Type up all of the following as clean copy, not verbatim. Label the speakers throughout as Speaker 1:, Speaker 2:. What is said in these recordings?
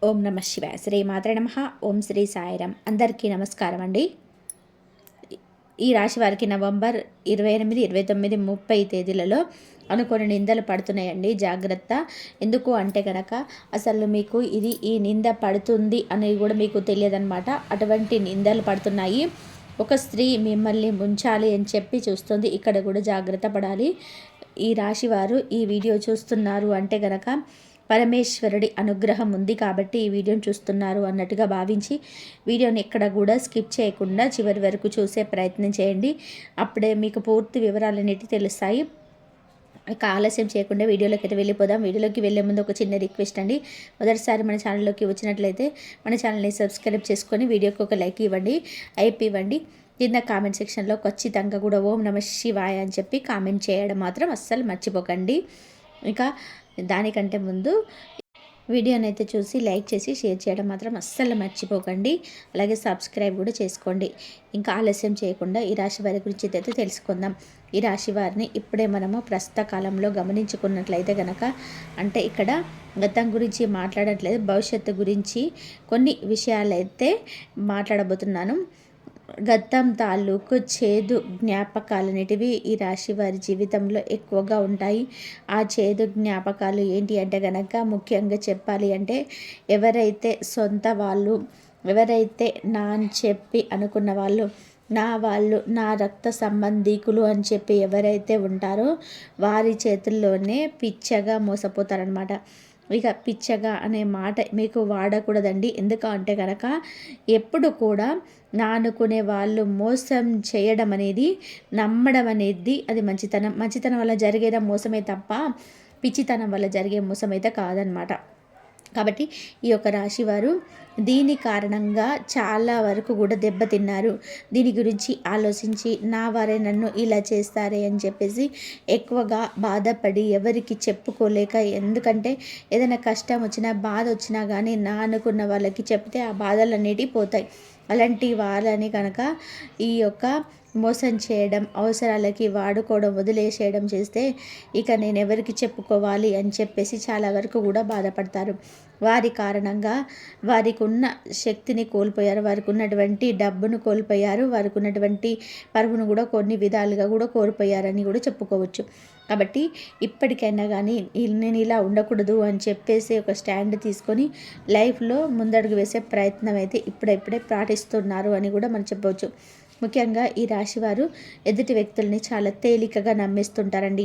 Speaker 1: ఓం నమ శివాయ. శ్రీ మాత్రే నమః. ఓం శ్రీ సాయిరాం. అందరికీ నమస్కారం అండి. ఈ రాశి వారికి నవంబర్ 28, 29, 30 తేదీలలో అనుకోని నిందలు పడుతున్నాయండి. జాగ్రత్త. ఎందుకు అంటే కనుక అసలు మీకు ఈ నింద పడుతుంది అనేది కూడా మీకు తెలియదన్నమాట. అటువంటి నిందలు పడుతున్నాయి. ఒక స్త్రీ మిమ్మల్ని ముంచాలి అని చెప్పి చూస్తుంది. ఇక్కడ కూడా జాగ్రత్త పడాలి. ఈ రాశి వారు ఈ వీడియో చూస్తున్నారు అంటే కనుక పరమేశ్వరుడి అనుగ్రహం ఉంది కాబట్టి ఈ వీడియోని చూస్తున్నారు అన్నట్టుగా భావించి వీడియోని ఎక్కడ కూడా స్కిప్ చేయకుండా చివరి వరకు చూసే ప్రయత్నం చేయండి. అప్పుడే మీకు పూర్తి వివరాలన్నిటి తెలుస్తాయి. ఇక ఆలస్యం చేయకుండా వీడియోలోకి అయితే వెళ్ళిపోదాం. వీడియోలోకి వెళ్ళే ముందు ఒక చిన్న రిక్వెస్ట్ అండి. మొదటిసారి మన ఛానల్లోకి వచ్చినట్లయితే మన ఛానల్ని సబ్స్క్రైబ్ చేసుకొని వీడియోకి ఒక లైక్ ఇవ్వండి, ఇవ్వండి. కింద కామెంట్ సెక్షన్లో ఖచ్చితంగా కూడా ఓం నమ శివాయ అని చెప్పి కామెంట్ చేయడం మాత్రం అస్సలు మర్చిపోకండి. ఇక దానికంటే ముందు వీడియోని అయితే చూసి లైక్ చేసి షేర్ చేయడం మాత్రం అస్సలు మర్చిపోకండి. అలాగే సబ్స్క్రైబ్ కూడా చేసుకోండి. ఇంకా ఆలస్యం చేయకుండా ఈ రాశి వారి గురించి అయితే తెలుసుకుందాం. ఈ రాశి వారిని ఇప్పుడే మనము ప్రస్తుత కాలంలో గమనించుకున్నట్లయితే కనుక అంటే ఇక్కడ గతం గురించి మాట్లాడట్లేదు, భవిష్యత్తు గురించి కొన్ని విషయాలైతే మాట్లాడబోతున్నాను. గతం తాలూకు చేదు జ్ఞాపకాలనేటివి ఈ రాశి వారి జీవితంలో ఎక్కువగా ఉంటాయి. ఆ చేదు జ్ఞాపకాలు ఏంటి అంటే కనుక ముఖ్యంగా చెప్పాలి అంటే ఎవరైతే సొంత వాళ్ళు, ఎవరైతే నా అని చెప్పి అనుకున్న వాళ్ళు, నా రక్త సంబంధీకులు అని చెప్పి ఎవరైతే ఉంటారో వారి చేతుల్లోనే పిచ్చగా మోసపోతారనమాట. ఇక పిచ్చగా అనే మాట మీకు వాడకూడదండి. ఎందుకంటే కనుక ఎప్పుడు కూడా నా అనుకునే వాళ్ళు మోసం చేయడం అనేది, నమ్మడం అనేది అది మంచితనం వల్ల జరిగేదా మోసమే తప్ప పిచ్చితనం వల్ల జరిగే మోసం అయితే కాదనమాట. కాబట్టి ఈ యొక్క రాశివారు దీని కారణంగా చాలా వరకు కూడా దెబ్బతిన్నారు. దీని గురించి ఆలోచించి నా వారే నన్ను ఇలా చేస్తారే అని చెప్పేసి ఎక్కువగా బాధపడి ఎవరికి చెప్పుకోలేక, ఎందుకంటే ఏదైనా కష్టం వచ్చినా బాధ వచ్చినా కానీ నా అనుకున్న వాళ్ళకి చెప్తే ఆ బాధలు అనేటివి పోతాయి. అలాంటి వాళ్ళని కనుక ఈ యొక్క మోసం చేయడం, అవసరాలకి వాడుకోవడం, వదిలేసేయడం చేస్తే ఇక నేను ఎవరికి చెప్పుకోవాలి అని చెప్పేసి చాలా వరకు కూడా బాధపడతారు. వారి కారణంగా వారికి ఉన్న శక్తిని కోల్పోయారు, వారికి ఉన్నటువంటి డబ్బును కోల్పోయారు, వారికి ఉన్నటువంటి పరువును కూడా కొన్ని విధాలుగా కూడా కోల్పోయారని కూడా చెప్పుకోవచ్చు. కాబట్టి ఇప్పటికైనా కానీ నేను ఇలా ఉండకూడదు అని చెప్పేసి ఒక స్టాండ్ తీసుకొని లైఫ్లో ముందడుగు వేసే ప్రయత్నం అయితే ఇప్పుడే పాటిస్తున్నారు అని కూడా మనం చెప్పవచ్చు. ముఖ్యంగా ఈ రాశివారు ఎదుటి వ్యక్తుల్ని చాలా తేలికగా నమ్మేస్తుంటారండి.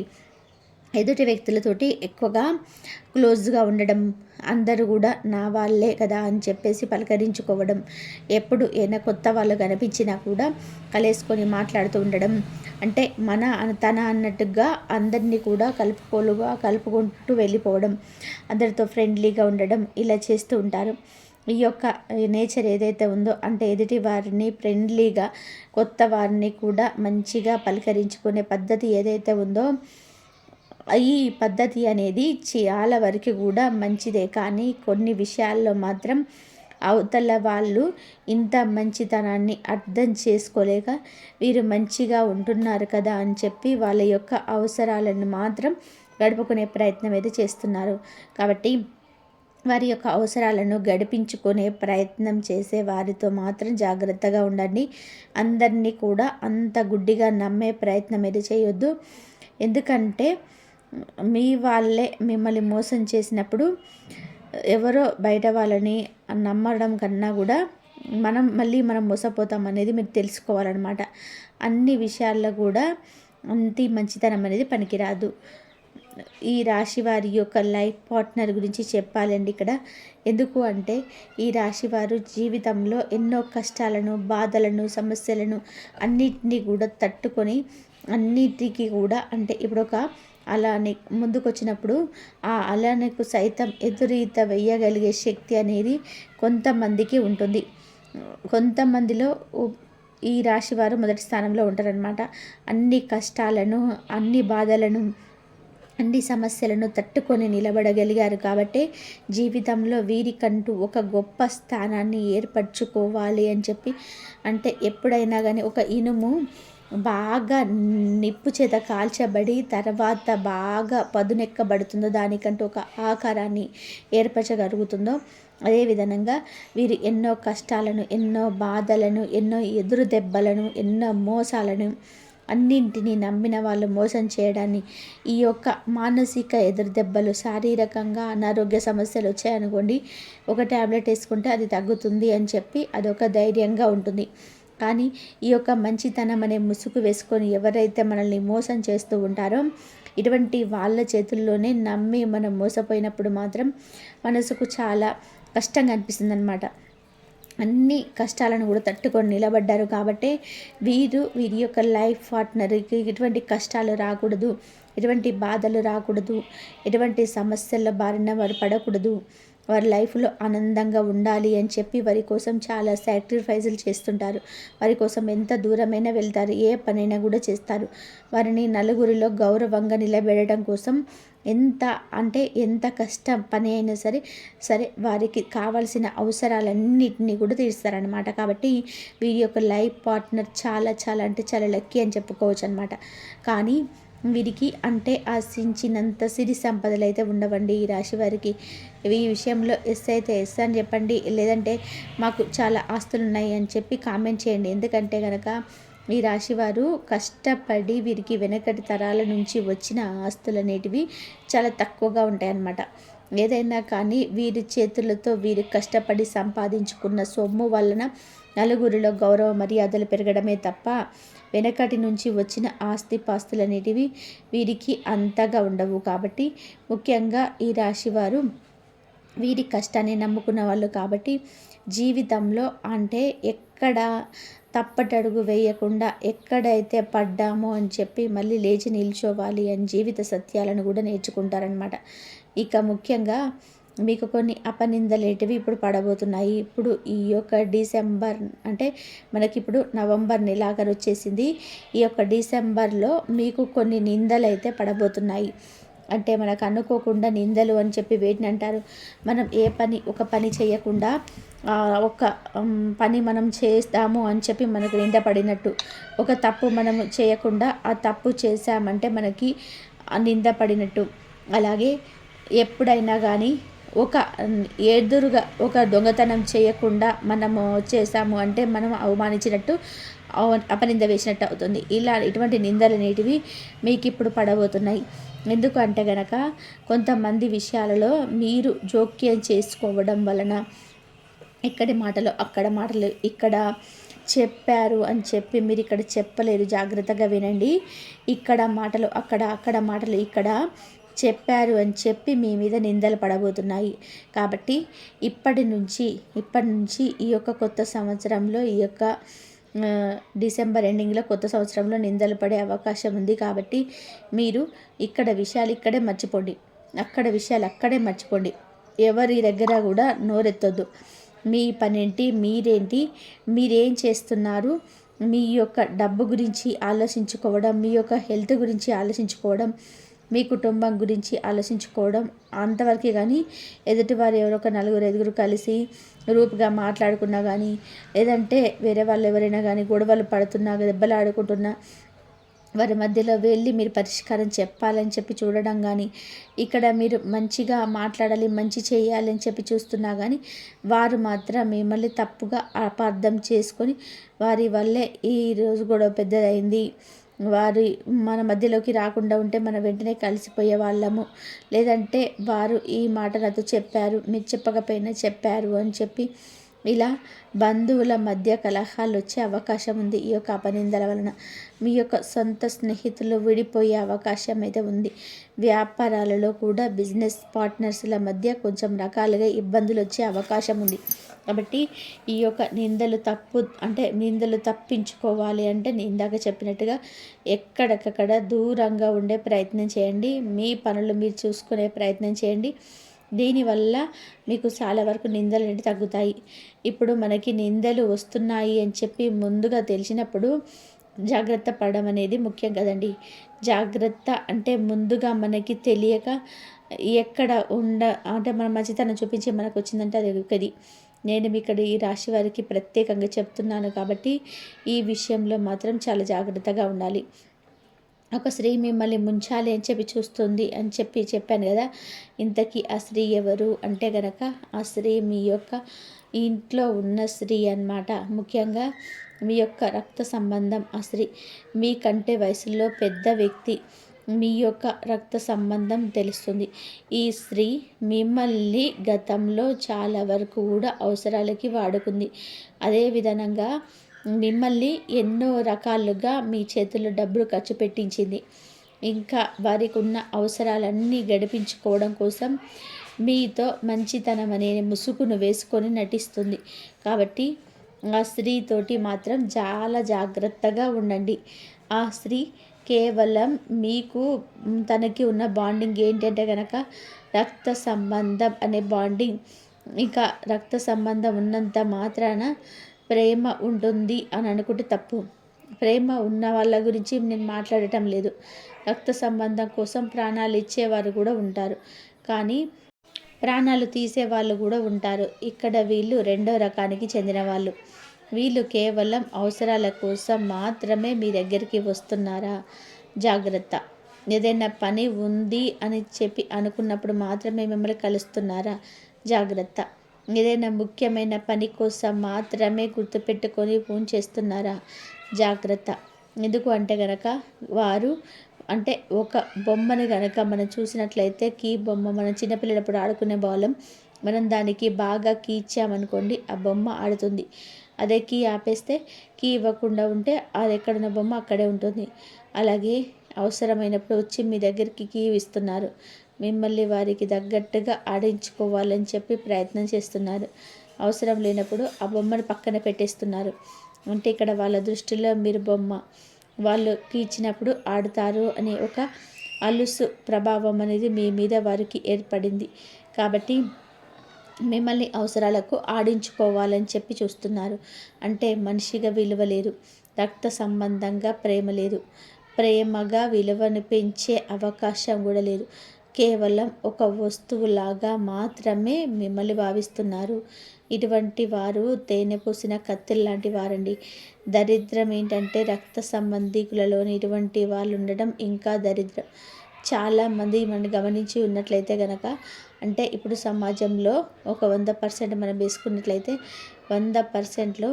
Speaker 1: ఎదుటి వ్యక్తులతోటి ఎక్కువగా క్లోజ్గా ఉండడం, అందరూ కూడా నా వాళ్ళే కదా అని చెప్పేసి పలకరించుకోవడం, ఎప్పుడు ఏదైనా కొత్త వాళ్ళు కనిపించినా కూడా కలేసుకొని మాట్లాడుతూ ఉండడం, అంటే తన అన్నట్టుగా అందరినీ కూడా కలుపుకుంటూ వెళ్ళిపోవడం, అందరితో ఫ్రెండ్లీగా ఉండడం, ఇలా చేస్తూ ఉంటారు. ఈ యొక్క నేచర్ ఏదైతే ఉందో అంటే ఎదుటి వారిని ఫ్రెండ్లీగా, కొత్త వారిని కూడా మంచిగా పలకరించుకునే పద్ధతి ఏదైతే ఉందో ఈ పద్ధతి అనేది చాలా వరకు కూడా మంచిదే. కానీ కొన్ని విషయాల్లో మాత్రం అవతల వాళ్ళు ఇంత మంచితనాన్ని అర్థం చేసుకోలేక వీరు మంచిగా ఉంటున్నారు కదా అని చెప్పి వాళ్ళ యొక్క అవసరాలను మాత్రం గడుపుకునే ప్రయత్నం అయితే చేస్తున్నారు. కాబట్టి వారి యొక్క అవసరాలను గడిపించుకునే ప్రయత్నం చేసే వారితో మాత్రం జాగ్రత్తగా ఉండండి. అందరినీ కూడా అంత గుడ్డిగా నమ్మే ప్రయత్నం అయితే చేయొద్దు. ఎందుకంటే మీ వాళ్ళే మిమ్మల్ని మోసం చేసినప్పుడు ఎవరో బయట వాళ్ళని నమ్మడం కన్నా కూడా మనం మోసపోతాం అనేది మీరు తెలుసుకోవాలన్నమాట. అన్ని విషయాల్లో కూడా అంత మంచితనం అనేది పనికిరాదు. ఈ రాశి వారి యొక్క లైఫ్ పార్ట్నర్ గురించి చెప్పాలండి ఇక్కడ. ఎందుకు అంటే ఈ రాశివారు జీవితంలో ఎన్నో కష్టాలను, బాధలను, సమస్యలను అన్నిటినీ కూడా తట్టుకొని అన్నిటికీ కూడా అంటే ఇప్పుడు ఒక అలానే ముందుకొచ్చినప్పుడు ఆ అలానకు సైతం ఎదురీత వేయగలిగే శక్తి అనేది కొంతమందికి ఉంటుంది. కొంతమందిలో ఈ రాశివారు మొదటి స్థానంలో ఉంటారనమాట. అన్ని కష్టాలను, అన్ని బాధలను, అన్ని సమస్యలను తట్టుకొని నిలబడగలిగారు కాబట్టి జీవితంలో వీరికంటూ ఒక గొప్ప స్థానాన్ని ఏర్పరచుకోవాలి అని చెప్పి, అంటే ఎప్పుడైనా కానీ ఒక ఇనుము బాగా నిప్పు చేత కాల్చబడి తర్వాత బాగా పదునెక్కబడుతుందో, దానికంటూ ఒక ఆకారాన్ని ఏర్పరచగలుగుతుందో అదేవిధంగా వీరు ఎన్నో కష్టాలను, ఎన్నో బాధలను, ఎన్నో ఎదురు దెబ్బలను, ఎన్నో మోసాలను అన్నింటినీ నమ్మిన వాళ్ళు మోసం చేయడాన్ని, ఈ యొక్క మానసిక ఎదురు దెబ్బలు, శారీరకంగా అనారోగ్య సమస్యలు వచ్చాయనుకోండి, ఒక ట్యాబ్లెట్ వేసుకుంటే అది తగ్గుతుంది అని చెప్పి అదొక ధైర్యంగా ఉంటుంది. కానీ ఈ యొక్క మంచితనం అనే ముసుగు వేసుకొని ఎవరైతే మనల్ని మోసం చేస్తూ ఉంటారో, ఇటువంటి వాళ్ళ చేతుల్లోనే నమ్మి మనం మోసపోయినప్పుడు మాత్రం మనసుకు చాలా కష్టంగా అనిపిస్తుంది అనమాట. అన్ని కష్టాలను కూడా తట్టుకొని నిలబడ్డారు కాబట్టి వీరి యొక్క లైఫ్ పార్ట్నర్కి ఎటువంటి కష్టాలు రాకూడదు, ఎటువంటి బాధలు రాకూడదు, ఎటువంటి సమస్యల బారిన వారు పడకూడదు, వారి లైఫ్లో ఆనందంగా ఉండాలి అని చెప్పి వారి కోసం చాలా సాక్రిఫైజులు చేస్తుంటారు. వారి కోసం ఎంత దూరమైనా వెళ్తారు, ఏ పనైనా కూడా చేస్తారు. వారిని నలుగురిలో గౌరవంగా నిలబెట్టడం కోసం ఎంత కష్టం పని అయినా సరే వారికి కావాల్సిన అవసరాలన్నిటినీ కూడా తీరుస్తారనమాట. కాబట్టి వీరి యొక్క లైఫ్ పార్ట్నర్ చాలా చాలా అంటే చాలా లక్కీ అని చెప్పుకోవచ్చు అనమాట. కానీ వీరికి అంటే ఆశించినంత సిరి సంపదలు అయితే ఉండవండి ఈ రాశి వారికి. ఈ విషయంలో ఎస్ అయితే ఎస్ అని చెప్పండి, లేదంటే మాకు చాలా ఆస్తులు ఉన్నాయి అని చెప్పి కామెంట్ చేయండి. ఎందుకంటే కనుక ఈ రాశివారు కష్టపడి వీరికి వెనకటి తరాల నుంచి వచ్చిన ఆస్తులు అనేటివి చాలా తక్కువగా ఉంటాయన్నమాట. ఏదైనా కానీ వీరి చేతులతో వీరు కష్టపడి సంపాదించుకున్న సొమ్ము వలన నలుగురిలో గౌరవ మర్యాదలు పెరగడమే తప్ప వెనకటి నుంచి వచ్చిన ఆస్తిపాస్తులు అనేటివి వీరికి అంతగా ఉండవు. కాబట్టి ముఖ్యంగా ఈ రాశివారు వీరి కష్టాన్ని నమ్ముకున్న వాళ్ళు కాబట్టి జీవితంలో అంటే ఎక్కడ తప్పటడుగు వేయకుండా ఎక్కడైతే పడ్డామో అని చెప్పి మళ్ళీ లేచి నిల్చోవాలి అని జీవిత సత్యాలను కూడా నేర్చుకుంటారనమాట. ఇక ముఖ్యంగా మీకు కొన్ని అపనిందలేటివి ఇప్పుడు పడబోతున్నాయి. ఇప్పుడు ఈ యొక్క డిసెంబర్ అంటే మనకిప్పుడు నవంబర్ నెలాఖరు వచ్చేసింది. ఈ యొక్క డిసెంబర్లో మీకు కొన్ని నిందలు అయితే పడబోతున్నాయి. అంటే మనకు అనుకోకుండా నిందలు అని చెప్పి వేటిని అంటారు, మనం ఒక పని చేయకుండా ఒక పని మనం చేస్తాము అని చెప్పి మనకు నింద పడినట్టు, ఒక తప్పు మనము చేయకుండా ఆ తప్పు చేశామంటే మనకి నింద పడినట్టు. అలాగే ఎప్పుడైనా కానీ ఎదురుగా ఒక దొంగతనం చేయకుండా మనము చేసాము అంటే మనం అవమానించినట్టు, అపనింద వేసినట్టు అవుతుంది. ఇటువంటి నిందలు అనేటివి మీకు ఇప్పుడు పడబోతున్నాయి. ఎందుకు అంటే గనక కొంతమంది విషయాలలో మీరు జోక్యం చేసుకోవడం వలన ఇక్కడి మాటలు అక్కడ మాటలు ఇక్కడ చెప్పారు అని చెప్పి మీరు ఇక్కడ చెప్పలేదు, జాగ్రత్తగా వినండి. ఇక్కడ మాటలు అక్కడ మాటలు ఇక్కడ చెప్పారు అని చెప్పి మీ మీద నిందలు పడబోతున్నాయి. కాబట్టి ఇప్పటి నుంచి ఈ యొక్క కొత్త సంవత్సరంలో ఈ యొక్క డిసెంబర్ ఎండింగ్లో కొత్త సంవత్సరంలో నిందలు పడే అవకాశం ఉంది. కాబట్టి మీరు ఇక్కడ విషయాలు ఇక్కడే మర్చిపోండి, అక్కడ విషయాలు అక్కడే మర్చిపోండి. ఎవరి దగ్గర కూడా నోరెత్తొద్దు. మీ పనేంటి, మీరేం చేస్తున్నారు, మీ యొక్క డబ్బు గురించి ఆలోచించుకోవడం, మీ యొక్క హెల్త్ గురించి ఆలోచించుకోవడం, మీ కుటుంబం గురించి ఆలోచించుకోవడం అంతవరకే. కానీ ఎదుటివారు ఎవరొక నలుగురు ఐదుగురు కలిసి గ్రూప్గా మాట్లాడుకున్నా కానీ, లేదంటే వేరే వాళ్ళు ఎవరైనా కానీ గొడవలు పడుతున్నా, దెబ్బలు ఆడుకుంటున్నా వారి మధ్యలో వెళ్ళి మీరు పరిష్కారం చెప్పాలని చెప్పి చూడడం కానీ, ఇక్కడ మీరు మంచిగా మాట్లాడాలి, మంచి చేయాలని చెప్పి చూస్తున్నా కానీ వారు మాత్రం మిమ్మల్ని తప్పుగా అపార్థం చేసుకొని వారి వల్లే ఈరోజు గొడవ పెద్దదైంది, మన మధ్యలోకి రాకుండా ఉంటే మనం వెంటనే కలిసిపోయే వాళ్ళము, లేదంటే వారు ఈ మాట నాతో చెప్పారు, మీరు చెప్పకపోయినా చెప్పారు అని చెప్పి ఇలా బంధువుల మధ్య కలహాలు వచ్చే అవకాశం ఉంది. ఈ యొక్క అపనిందల వలన మీ యొక్క సొంత స్నేహితులు విడిపోయే అవకాశం అయితే ఉంది. వ్యాపారాలలో కూడా బిజినెస్ పార్ట్నర్స్ల మధ్య కొంచెం రకాలుగా ఇబ్బందులు వచ్చే అవకాశం ఉంది. కాబట్టి ఈ యొక్క నిందలు తప్పించుకోవాలి అంటే నేను ఇందాక చెప్పినట్టుగా ఎక్కడికక్కడ దూరంగా ఉండే ప్రయత్నం చేయండి. మీ పనులు మీరు చూసుకునే ప్రయత్నం చేయండి. దీనివల్ల మీకు చాలా వరకు నిందలు అనేవి తగ్గుతాయి. ఇప్పుడు మనకి నిందలు వస్తున్నాయి అని చెప్పి ముందుగా తెలిసినప్పుడు జాగ్రత్త పడడం అనేది ముఖ్యం కదండి. జాగ్రత్త అంటే ముందుగా మనకి తెలియక ఎక్కడ అంటే మన మంచితనం చూపించి మనకు వచ్చిందంటే అది ఒకది. నేను ఇక్కడ ఈ రాశి వారికి ప్రత్యేకంగా చెప్తున్నాను కాబట్టి ఈ విషయంలో మాత్రం చాలా జాగ్రత్తగా ఉండాలి. ఒక స్త్రీ మిమ్మల్ని ముంచాలి అని చెప్పి చూస్తుంది అని చెప్పాను కదా. ఇంతకీ ఆ స్త్రీ ఎవరు అంటే గనక ఆ స్త్రీ మీ యొక్క ఇంట్లో ఉన్న స్త్రీ అన్నమాట. ముఖ్యంగా మీ యొక్క రక్త సంబంధం ఆ స్త్రీ. మీకంటే వయసులో పెద్ద వ్యక్తి. మీ యొక్క రక్త సంబంధం తెలుస్తుంది. ఈ స్త్రీ మిమ్మల్ని గతంలో చాలా వరకు కూడా అవసరాలకి వాడుకుంది. అదే విధంగా మిమ్మల్ని ఎన్నో రకాలుగా మీ చేతుల్లో డబ్బులు ఖర్చు పెట్టించింది. ఇంకా వారికి ఉన్న అవసరాలన్నీ గడిపించుకోవడం కోసం మీతో మంచితనం అనే ముసుగును వేసుకొని నటిస్తుంది. కాబట్టి ఆ స్త్రీతోటి మాత్రం చాలా జాగ్రత్తగా ఉండండి. ఆ స్త్రీ కేవలం మీకు తనకి ఉన్న బాండింగ్ ఏంటంటే కనుక రక్త సంబంధం అనే బాండింగ్. ఇంకా రక్త సంబంధం ఉన్నంత మాత్రాన ప్రేమ ఉంటుంది అని అనుకుంటే తప్పు. ప్రేమ ఉన్న వాళ్ళ గురించి నేను మాట్లాడటం లేదు. రక్త సంబంధం కోసం ప్రాణాలు ఇచ్చేవారు కూడా ఉంటారు, కానీ ప్రాణాలు తీసేవాళ్ళు కూడా ఉంటారు. ఇక్కడ వీళ్ళు రెండో రకానికి చెందిన వాళ్ళు. వీళ్ళు కేవలం అవసరాల కోసం మాత్రమే మీ దగ్గరికి వస్తున్నారా? జాగ్రత్త. ఏదైనా పని ఉంది అని చెప్పి అనుకున్నప్పుడు మాత్రమే మిమ్మల్ని కలుస్తున్నారా? జాగ్రత్త. ఏదైనా ముఖ్యమైన పని కోసం మాత్రమే గుర్తుపెట్టుకొని ఫోన్ చేస్తున్నారా? జాగ్రత్త. ఎందుకు అంటే గనక వారు అంటే ఒక బొమ్మని కనుక మనం చూసినట్లయితే కీ బొమ్మ, మనం చిన్నపిల్లలప్పుడు ఆడుకునే బాలం, మనం దానికి బాగా కీ ఇచ్చామనుకోండి ఆ బొమ్మ ఆడుతుంది. అదే కీ ఆపేస్తే, కీ ఇవ్వకుండా ఉంటే అది ఎక్కడున్న బొమ్మ అక్కడే ఉంటుంది. అలాగే అవసరమైనప్పుడు వచ్చి మీ దగ్గరికి కీ ఇస్తున్నారు. మిమ్మల్ని వారికి తగ్గట్టుగా ఆడించుకోవాలని చెప్పి ప్రయత్నం చేస్తున్నారు. అవసరం లేనప్పుడు ఆ బొమ్మను పక్కన పెట్టేస్తున్నారు. అంటే ఇక్కడ వాళ్ళ దృష్టిలో మీరు బొమ్మ, వాళ్ళకి ఇచ్చినప్పుడు ఆడుతారు అనే ఒక అలుసు ప్రభావం అనేది మీ మీద వారికి ఏర్పడింది. కాబట్టి మిమ్మల్ని అవసరాలకు ఆడించుకోవాలని చెప్పి చూస్తున్నారు. అంటే మనిషిగా విలువ లేదు, రక్త సంబంధంగా ప్రేమ లేదు, ప్రేమగా విలువను పెంచే అవకాశం కూడా లేదు. కేవలం ఒక వస్తువులాగా మాత్రమే మిమ్మల్ని భావిస్తున్నారు. ఇటువంటి వారు తేనె పూసిన కత్తిల్ లాంటి వారండి. దరిద్రం ఏంటంటే రక్త సంబంధికులలోని ఇటువంటి వాళ్ళు ఉండడం ఇంకా దరిద్రం. చాలామంది మనం గమనించి ఉన్నట్లయితే కనుక, అంటే ఇప్పుడు సమాజంలో ఒక 100% మనం వేసుకున్నట్లయితే 100%లో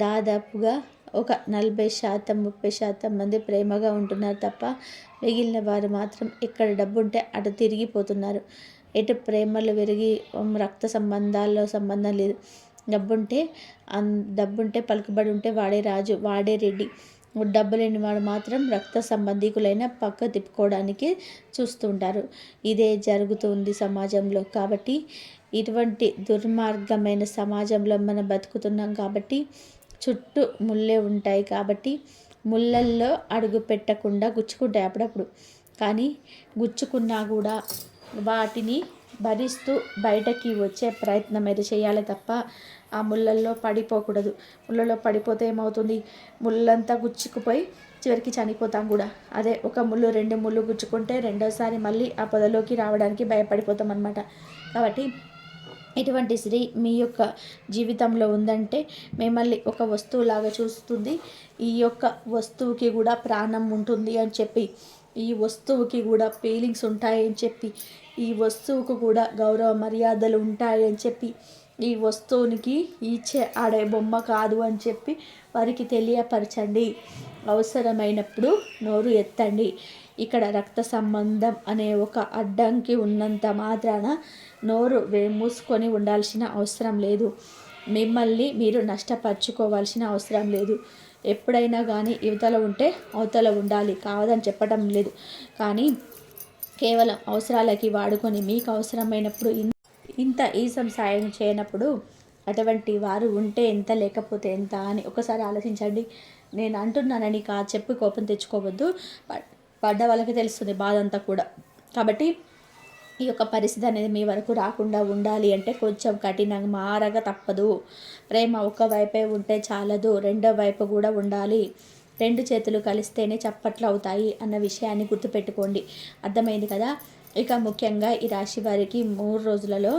Speaker 1: దాదాపుగా ఒక 40% 30% మంది ప్రేమగా ఉంటున్నారు తప్ప మిగిలిన వారు మాత్రం ఎక్కడ డబ్బు ఉంటే అటు తిరిగిపోతున్నారు. ఎటు ప్రేమలు విరిగి రక్త సంబంధాల్లో సంబంధం లేదు. డబ్బుంటే పలుకుబడి ఉంటే వాడే రాజు, వాడే రెడ్డి. డబ్బు లేని వాడు మాత్రం రక్త సంబంధికులైన పక్క తిప్పుకోవడానికి చూస్తూ ఉంటారు. ఇదే జరుగుతుంది సమాజంలో. కాబట్టి ఇటువంటి దుర్మార్గమైన సమాజంలో మనం బతుకుతున్నాం. కాబట్టి చుట్టూ ముళ్ళే ఉంటాయి. కాబట్టి ముళ్ళల్లో అడుగు పెట్టకుండా గుచ్చుకుంటాయి అప్పుడప్పుడు. కానీ గుచ్చుకున్నా కూడా వాటిని భరిస్తూ బయటకి వచ్చే ప్రయత్నం అయితే చేయాలి తప్ప ఆ ముళ్ళల్లో పడిపోకూడదు. ముళ్ళలో పడిపోతే ఏమవుతుంది? ముళ్ళంతా గుచ్చుకుపోయి చివరికి చనిపోతాం కూడా. అదే ఒక ముళ్ళు 2 ముళ్ళు గుచ్చుకుంటే రెండోసారి మళ్ళీ ఆ పొదలోకి రావడానికి భయపడిపోతాం అన్నమాట. కాబట్టి ఇటువంటి స్త్రీ మీ యొక్క జీవితంలో ఉందంటే మిమ్మల్ని ఒక వస్తువులాగా చూస్తుంది. ఈ యొక్క వస్తువుకి కూడా ప్రాణం ఉంటుంది అని చెప్పి, ఈ వస్తువుకి కూడా ఫీలింగ్స్ ఉంటాయని చెప్పి, ఈ వస్తువుకు కూడా గౌరవ మర్యాదలు ఉంటాయని చెప్పి, ఈ వస్తువునికి ఈచే ఆడే బొమ్మ కాదు అని చెప్పి వారికి తెలియపరచండి. అవసరమైనప్పుడు నోరు ఎత్తండి. ఇక్కడ రక్త సంబంధం అనే ఒక అడ్డంకి ఉన్నంత మాత్రాన నోరు మూసుకొని ఉండాల్సిన అవసరం లేదు. మిమ్మల్ని మీరు నష్టపరుచుకోవాల్సిన అవసరం లేదు. ఎప్పుడైనా కానీ యువతల ఉంటే అవతల ఉండాలి, కావదని చెప్పటం లేదు. కానీ కేవలం అవసరాలకి వాడుకొని మీకు అవసరమైనప్పుడు ఇంత ఈసం సాయం చేయనప్పుడు అటువంటి వారు ఉంటే ఎంత, లేకపోతే ఎంత అని ఒకసారి ఆలోచించండి. నేను అంటున్నానని చెప్పి కోపం తెచ్చుకోవద్దు. పడ్డ వాళ్ళకి తెలుస్తుంది బాధ అంతా కూడా. కాబట్టి ఈ యొక్క పరిస్థితి అనేది మీ వరకు రాకుండా ఉండాలి అంటే కొంచెం కఠినంగా మారగా తప్పదు. ప్రేమ ఒకవైపే ఉంటే చాలదు, రెండో వైపు కూడా ఉండాలి. 2 చేతులు కలిస్తేనే చప్పట్లు అవుతాయి అన్న విషయాన్ని గుర్తుపెట్టుకోండి. అర్థమైంది కదా? ఇక ముఖ్యంగా ఈ రాశి వారికి 3 రోజులలో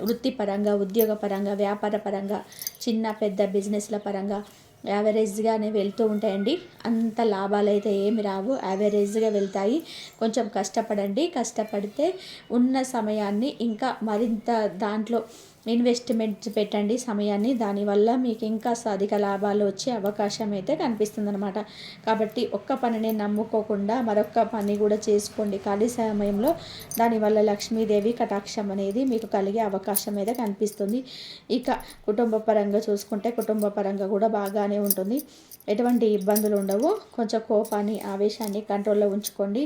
Speaker 1: వృత్తిపరంగా, ఉద్యోగపరంగా, వ్యాపార పరంగా, చిన్న పెద్ద బిజినెస్ల పరంగా యావరేజ్గానే వెళ్తూ ఉంటాయండి. అంత లాభాలు అయితే ఏమి రావు, యావరేజ్గా వెళ్తాయి. కొంచెం కష్టపడండి. కష్టపడితే ఉన్న సమయాన్ని ఇంకా మరింత దాంట్లో ఇన్వెస్ట్మెంట్ పెట్టండి సమయాన్ని. దానివల్ల మీకు ఇంకా అధిక లాభాలు వచ్చే అవకాశం అయితే కనిపిస్తుందన్నమాట. కాబట్టి ఒక్క పనిని నమ్ముకోకుండా మరొక పని కూడా చేసుకోండి ఖాళీ సమయంలో. దానివల్ల లక్ష్మీదేవి కటాక్షం అనేది మీకు కలిగే అవకాశం అయితే కనిపిస్తుంది. ఇక కుటుంబ పరంగా చూసుకుంటే కుటుంబ పరంగా కూడా బాగానే ఉంటుంది. ఎటువంటి ఇబ్బందులు ఉండవు. కొంచెం కోపాన్ని ఆవేశాన్ని కంట్రోల్లో ఉంచుకోండి.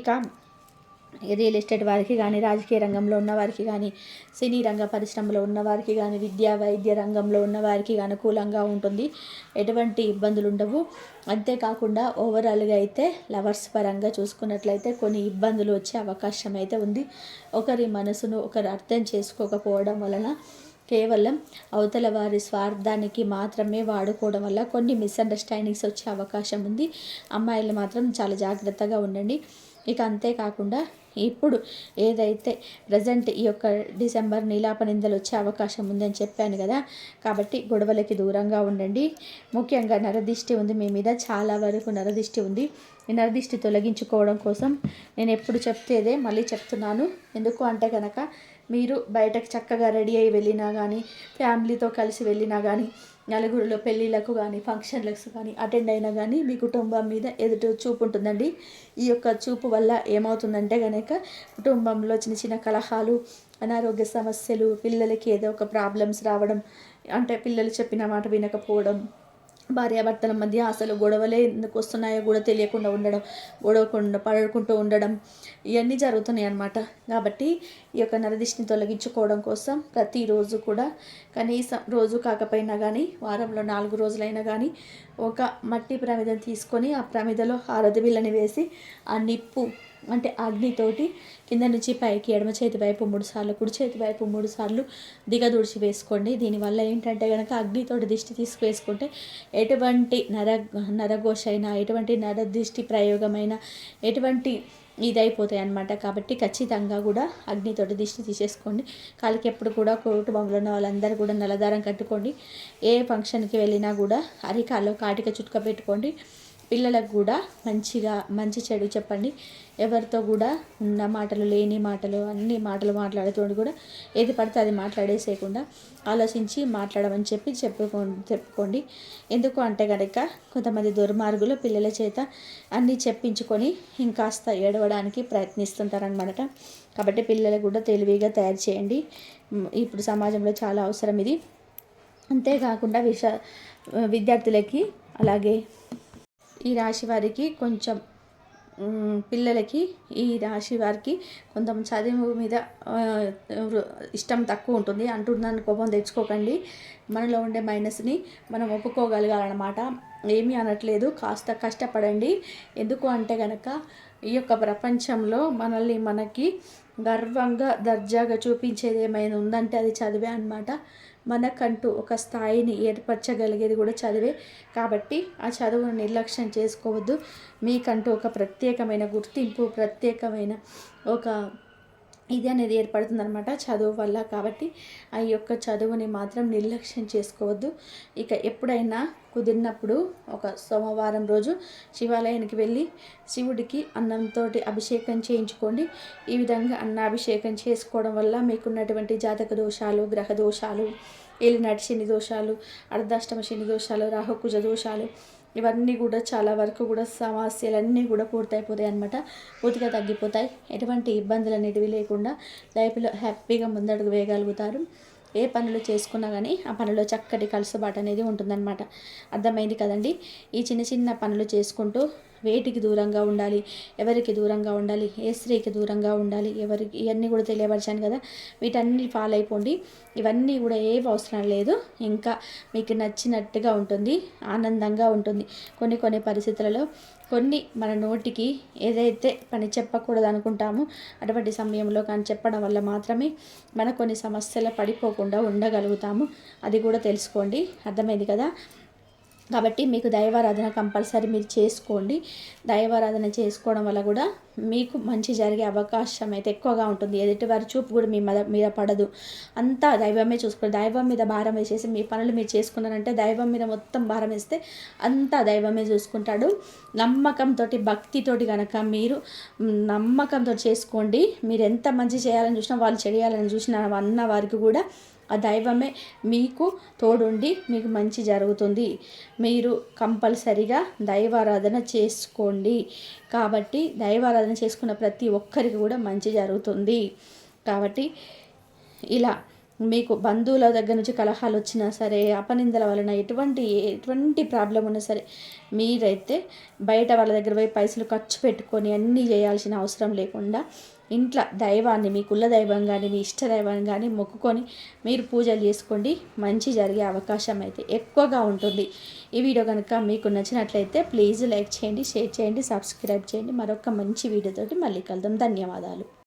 Speaker 1: ఇక రియల్ ఎస్టేట్ వారికి కానీ, రాజకీయ రంగంలో ఉన్నవారికి కానీ, సినీ రంగ పరిశ్రమలో ఉన్నవారికి కానీ, విద్యా వైద్య రంగంలో ఉన్నవారికి అనుకూలంగా ఉంటుంది. ఎటువంటి ఇబ్బందులు ఉండవు. అంతేకాకుండా ఓవరాల్గా అయితే లవర్స్ పరంగా చూసుకున్నట్లయితే కొన్ని ఇబ్బందులు వచ్చే అవకాశం అయితే ఉంది. ఒకరి మనసును ఒకరు అర్థం చేసుకోకపోవడం వలన, కేవలం అవతల వారి స్వార్థానికి మాత్రమే వాడుకోవడం వల్ల కొన్ని మిస్అండర్స్టాండింగ్స్ వచ్చే అవకాశం ఉంది. అమ్మాయిలు మాత్రం చాలా జాగ్రత్తగా ఉండండి. ఇక అంతేకాకుండా ఇప్పుడు ఏదైతే ప్రజెంట్ ఈ యొక్క డిసెంబర్ నీలాప నిందలు వచ్చే అవకాశం ఉందని చెప్పాను కదా, కాబట్టి గొడవలకి దూరంగా ఉండండి. ముఖ్యంగా నరదిష్టి ఉంది మీ మీద, చాలా వరకు నరదిష్టి ఉంది. ఈ నరదిష్టి తొలగించుకోవడం కోసం నేను ఎప్పుడు చెప్తేదే మళ్ళీ చెప్తున్నాను. ఎందుకు అంటే కనుక మీరు బయటకు చక్కగా రెడీ అయ్యి వెళ్ళినా కానీ, ఫ్యామిలీతో కలిసి వెళ్ళినా కానీ, నలుగురిలో పెళ్ళిళ్ళకు కానీ, ఫంక్షన్లకు కానీ అటెండ్ అయినా కానీ మీ కుటుంబం మీద ఎదుటి చూపు ఉంటుందండి. ఈ యొక్క చూపు వల్ల ఏమవుతుందంటే కనుక కుటుంబంలో చిన్న చిన్న కలహాలు, అనారోగ్య సమస్యలు, పిల్లలకి ఏదో ఒక ప్రాబ్లమ్స్ రావడం, అంటే పిల్లలు చెప్పిన మాట వినకపోవడం, భార్యాభర్తల మధ్య అసలు గొడవలే ఎందుకు వస్తున్నాయో కూడా తెలియకుండా ఉండడం, గొడవకుండా పడుకుంటూ ఉండడం, ఇవన్నీ జరుగుతున్నాయి అన్నమాట. కాబట్టి ఈ యొక్క నరదిష్టిని తొలగించుకోవడం కోసం ప్రతిరోజు కూడా కనీసం రోజు కాకపోయినా కానీ వారంలో 4 రోజులైనా కానీ ఒక మట్టి ప్రమిదను తీసుకొని ఆ ప్రమిదలో హారతి బిళ్ళని వేసి ఆ నిప్పు అంటే అగ్నితోటి కింద నుంచి పైకి ఎడమ చేతి వైపు 3 సార్లు, కుడి చేతి వైపు 3 సార్లు దిగదూడ్చి వేసుకోండి. దీనివల్ల ఏంటంటే కనుక అగ్నితోటి దిష్టి తీసుకువేసుకుంటే ఎటువంటి నరఘోష అయినా, ఎటువంటి నరదిష్టి ప్రయోగమైన, ఎటువంటి ఇదైపోతాయి అన్నమాట. కాబట్టి ఖచ్చితంగా కూడా అగ్నితోటి దిష్టి తీసేసుకోండి. కాలికి ఎప్పుడు కూడా కుటుంబంలో ఉన్న వాళ్ళందరూ కూడా నల్లదారం కట్టుకోండి. ఏ ఫంక్షన్కి వెళ్ళినా కూడా అరికాల్లో కాటిక చుట్టుక పెట్టుకోండి. పిల్లలకు కూడా మంచి చెడు చెప్పండి. ఎవరితో కూడా ఉన్న మాటలు లేని మాటలు అన్ని మాటలు మాట్లాడుతూ కూడా ఏది పడితే అది మాట్లాడేసేయకుండా ఆలోచించి మాట్లాడమని చెప్పుకోండి. ఎందుకు అంటే కనుక కొంతమంది దుర్మార్గులు పిల్లల చేత అన్నీ చెప్పించుకొని ఇంకాస్త ఏడవడానికి ప్రయత్నిస్తుంటారనమాట. కాబట్టి పిల్లలు కూడా తెలివిగా తయారు చేయండి. ఇప్పుడు సమాజంలో చాలా అవసరం ఇది. అంతేకాకుండా విద్యార్థులకి అలాగే ఈ రాశి వారికి కొంచెం పిల్లలకి ఈ రాశి వారికి కొంత చదువు మీద ఇష్టం తక్కువ ఉంటుంది. అంటున్నాను కోపం తెచ్చుకోకండి. మనలో ఉండే మైనస్ని మనం ఒప్పుకోగలగాలన్నమాట. ఏమీ అనట్లేదు, కాస్త కష్టపడండి. ఎందుకు అంటే కనుక ఈ యొక్క ప్రపంచంలో మనకి గర్వంగా దర్జాగా చూపించేది ఏమైనా ఉందంటే అది చదివే అన్నమాట. మనకంటూ ఒక స్థాయిని ఏర్పరచగలిగేది కూడా చదివే. కాబట్టి ఆ చదువును నిర్లక్ష్యం చేసుకోవద్దు. మీకంటూ ఒక ప్రత్యేకమైన గుర్తింపు, ప్రత్యేకమైన ఒక ఇది అనేది ఏర్పడుతుందన్నమాట చదువు వల్ల. కాబట్టి ఆ యొక్క చదువుని మాత్రం నిర్లక్ష్యం చేసుకోవద్దు. ఇక ఎప్పుడైనా కుదిరినప్పుడు ఒక సోమవారం రోజు శివాలయానికి వెళ్ళి శివుడికి అన్నంతో అభిషేకం చేయించుకోండి. ఈ విధంగా అన్నాభిషేకం చేసుకోవడం వల్ల మీకున్నటువంటి జాతక దోషాలు, గ్రహ దోషాలు, ఏలినాటి శని దోషాలు, అర్ధాష్టమ శని దోషాలు, రాహుకుజ దోషాలు, ఇవన్నీ కూడా చాలా వరకు కూడా సమస్యలన్నీ కూడా పూర్తయిపోతాయి అన్నమాట. పూర్తిగా తగ్గిపోతాయి. ఎటువంటి ఇబ్బందులు అనేటివి లేకుండా లైఫ్లో హ్యాపీగా ముందడుగు వేయగలుగుతారు. ఏ పనులు చేసుకున్నా కానీ ఆ పనిలో చక్కటి కలుసుబాటు అనేది ఉంటుందన్నమాట. అర్థమైంది కదండి. ఈ చిన్న చిన్న పనులు చేసుకుంటూ వేటికి దూరంగా ఉండాలి, ఎవరికి దూరంగా ఉండాలి, ఏ స్త్రీకి దూరంగా ఉండాలి, ఎవరికి, ఇవన్నీ కూడా తెలియపరిచాను కదా. వీటన్ని ఫాలో అయిపోండి. ఇవన్నీ కూడా ఏవి అవసరం లేదు. ఇంకా మీకు నచ్చినట్టుగా ఉంటుంది, ఆనందంగా ఉంటుంది. కొన్ని పరిస్థితులలో మన నోటికి ఏదైతే పని చెప్పకూడదు అనుకుంటామో అటువంటి సమయంలో కానీ చెప్పడం వల్ల మాత్రమే మన కొన్ని సమస్యలు పడిపోకుండా ఉండగలుగుతాము. అది కూడా తెలుసుకోండి. అర్థమైంది కదా. కాబట్టి మీకు దైవారాధన కంపల్సరీ మీరు చేసుకోండి. దైవారాధన చేసుకోవడం వల్ల కూడా మీకు మంచి జరిగే అవకాశం అయితే ఎక్కువగా ఉంటుంది. ఎదుటివారి చూపు కూడా మీ మీద పడదు. అంతా దైవమే చూసుకోండి. దైవం మీద భారం వేసేసి మీ పనులు మీరు చేసుకున్నారంటే, దైవం మీద మొత్తం భారం వేస్తే అంతా దైవమే చూసుకుంటాడు. నమ్మకంతో, భక్తితోటి కనుక మీరు నమ్మకంతో చేసుకోండి. మీరు ఎంత మంచి చేయాలని చూసినా, వాళ్ళు చేయాలని చూసినా అన్న వారికి కూడా ఆ దైవమే మీకు తోడుండి మీకు మంచి జరుగుతుంది. మీరు కంపల్సరిగా దైవారాధన చేసుకోండి. కాబట్టి దైవారాధన చేసుకున్న ప్రతి ఒక్కరికి కూడా మంచి జరుగుతుంది. కాబట్టి ఇలా మీకు బంధువుల దగ్గర నుంచి కలహాలు వచ్చినా సరే, అపనిందల వలన ఎటువంటి ప్రాబ్లం ఉన్నా సరే, మీరైతే బయట వాళ్ళ దగ్గర పోయి పైసలు ఖర్చు పెట్టుకొని అన్నీ చేయాల్సిన అవసరం లేకుండా ఇంట్లో దైవాన్ని, మీ కుల దైవం కానీ మీ ఇష్ట దైవం కానీ మొక్కుకొని మీరు పూజలు చేసుకోండి. మంచి జరిగే అవకాశం అయితే ఎక్కువగా ఉంటుంది. ఈ వీడియో కనుక మీకు నచ్చినట్లయితే ప్లీజ్ లైక్ చేయండి, షేర్ చేయండి, సబ్స్క్రైబ్ చేయండి. మరొక మంచి వీడియోతోటి మళ్ళీ కలుద్దాం. ధన్యవాదాలు.